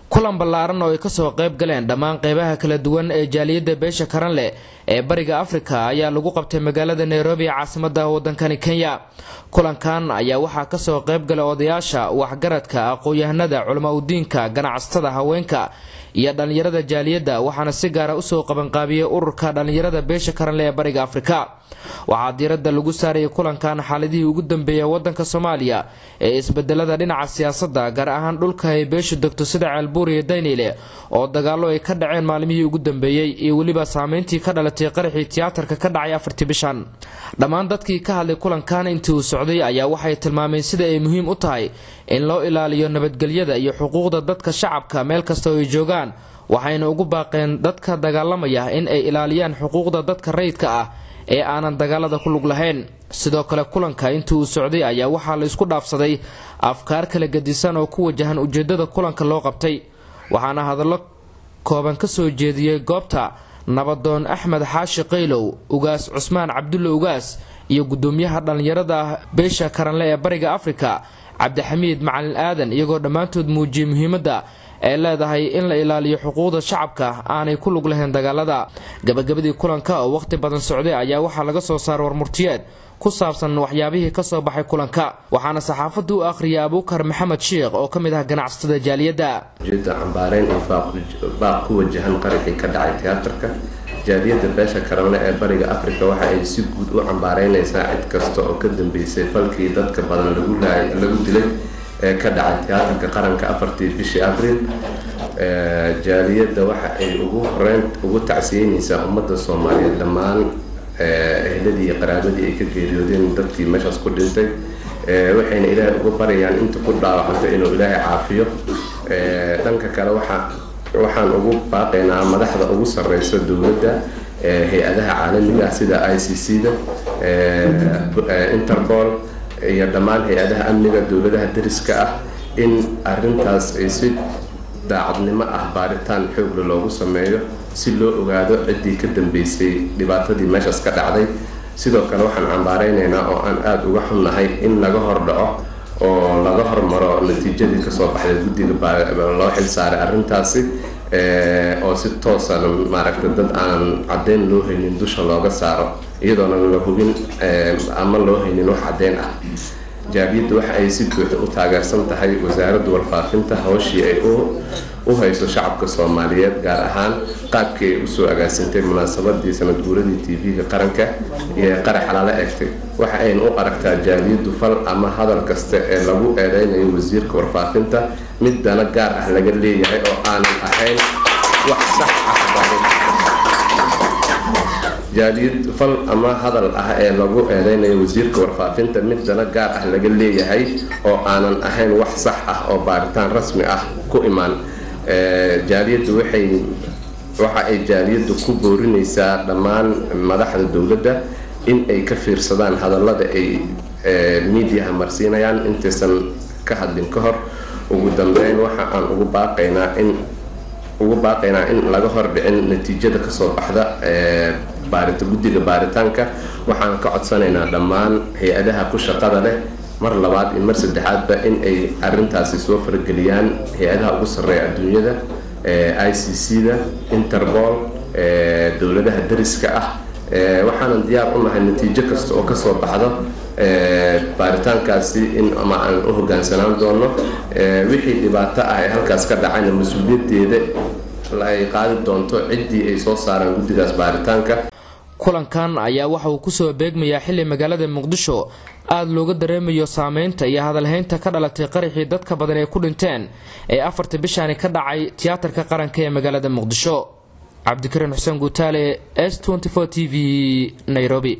kulan ballaaran oo ay ka soo qayb galeen dhammaan qaybaha kala duwan ee jaaliyadda beesha Karanle ee bariga Afrika ayaa lagu qabtay magaalada Nairobi ee caasimadda waddankani Kenya. Kulankan ayaa waxaa ka soo qayb galay odayaasha waxgaradka, aqoon-yahanada, culimo-diinka, ganacsatada, haweenka iyo dhalinyarada jaaliyadda, waxaana si gaar ah u soo qaban qaabiyay ururka dhalinyarada beesha Karanle ee bariga Afrika. waxaa diiradda lagu saaray kulankan xaaladihii ugu dambeeyay waddanka Soomaaliya ee isbedelada dhinaca siyaasadda, gaar ahaan dhulka ay beesha degto sida Ceelbuur iyo Daynile oo dagaallo ay ka dhaceen maalmihii ugu dambeeyay iyo waliba saameyntii ka dhalatay qaraxii tiyaatarka ka dhacay 4 bishan. dhammaan dadkii ka hadlay kulankan intii uu socday ayaa waxay tilmaameen sida ay muhiim u tahay in loo ilaaliyo nabadgelyada iyo xuquuqda dadka shacabka meel kasta oo ay joogaan, waxayna ugu baaqeen dadka dagaalamaya in ay ilaaliyaan xuquuqda dadka rayidka ah ee aanan dagaalada ku lug lahayn. sidoo kale kulanka intii uu socday ayaa waxaa la isku dhaafsaday afkaar kala gedisan oo ku wajahan ujeedada kulanka loo qabtay, waxaana hadallo kooban ka soo jeediyay goobta nabadoon Axmed Xaashi Qaylow, ugaas Cusmaan Cabdulle ugaas iyo gudoomiyaha dhalinyarada beesha Karanle ee bariga Afrika Cabdixamiid Macalin Aadan, iyagoo dhammaantood muujiyay muhiimadda ay leedahay in la ilaaliyo xuquuqda shacabka aanay ku lug lahayn dagaalada. gabagabadii kulanka oo waqti badan socday ayaa waxaa laga soo saaray warmurtiyeed ku saabsan waxyaabihii ka soo baxay kulanka, waxaana saxaafaddu u akhriyay Abuukar Maxamed Sheekh oo ka mid ah ganacsatada jaaliyadda. jidda cambaareen oo baaq ku wajahan qaraxii ka dhacay tiyaatarka. jaaliyadda beesha Karanle ee bariga Afrika waxa ay si guud u cambaareynaysaa cid kasta oo ka dambeysay falkii dadka badan lagu dilay ee ka dhacay tiyaatarka qaranka 4 bishii Abriil. jaaliyadda waxa ay ugu tacsiyeynaysaa ummadda Soomaaliyeed dhammaan ehladii iyo qaraabadii ay ka geeriyoodeen dadkii meeshaas ku dhintay, waxayna Ilaahay ugu baryayaan inta ku dhaawacantay inuu Ilaahay caafiyo. dhanka kale waxaan ugu baaqaynaa madaxda ugu sarreysa dowladda, hay'adaha caalamiga sida ICC-da, Interpol iyo dhammaan hay'adaha amniga dowladaha dariska ah in arrintaas ay si daacadnimo ah baaritaan xoog leh loogu sameeyo si loo ogaado ciddii ka dambeysay dhibaatadii meeshaas ka dhacday. sidoo kale waxaan cambaareynaa oo aan aad uga xunnahay in laga hordhaco oo laga hormaro natiijadii ka soo baxday guddiga loo xil saaray arrintaasi, oo si toos ah maaragtay dad aan caddeyn loo haynin dusha looga saaro iyadoona la hubin ama loo haynin wax caddeyn ah. jaaliyaddu waxa ay si buuxda u taageersan tahay wasaaradda warfaafinta hawshii ay u hayso shacabka Soomaaliyeed, gaar ahaan qaabkii ay u soo agaasintay munaasabadii sanad guuradii TV-ga qaranka iyo qarax xalaale eegtay. waxa ay u aragtaa jaaliyaddu fal ama hadal kasta ee lagu eedeynayo wasiirka warfaafinta mid dana gaar ah laga leeyahay oo aanan ahayn wax sax ah. jaaliyad fal ama hadal ah ee lagu eedeynayo wasiirka warfaafinta mid dana gaar ah laga leeyahay oo aanan ahayn wax sax ah oo baaritaan rasmi ah ku imaan. jaaliyaddu waxa ay jaaliyaddu ku boorinaysaa dhammaan madaxda dowladda in ay ka fiirsadaan hadallada ay meediyaha marsiinayaan intaysan ka hadlin ka hor. ugu dambeyn waxa aan ugu baaqaynaa in laga hor dhicin natiijada ka soo baxda guddiga baaritaanka. waxaan ka codsanaynaa dhammaan hay-adaha ku shaqada leh mar labaad iyo mar saddexaadba in ay arrintaasi soo fargeliyaan hay-adaha ugu sarreeya adduunyada, ICC-da, Interpol, dowladaha dariska ah. waxaanan diyaar u nahay natiijo kasta oo ka soo baxdo baaritaankaasi in ama aan u hoggaansanaan doono. wixii dhibaato ah ee halkaas ka dhacayna mas-uuliyaddeeda ay qaadi doonto ciddii ay soo saaraan guddigaas baaritaanka. kulankan ayaa waxa uu ku soo beegmayaa xilli magaalada Muqdisho aad looga dareemayo saameynta iyo hadalhaynta ka dhalatay qaraxii dadka badan ee ku dhinteen ee 4 bishan ka dhacay tiyaatarka qaranka ee magaalada Muqdisho. Cabdikariin Xuseen Gutaale, S24 TV, Nairobi.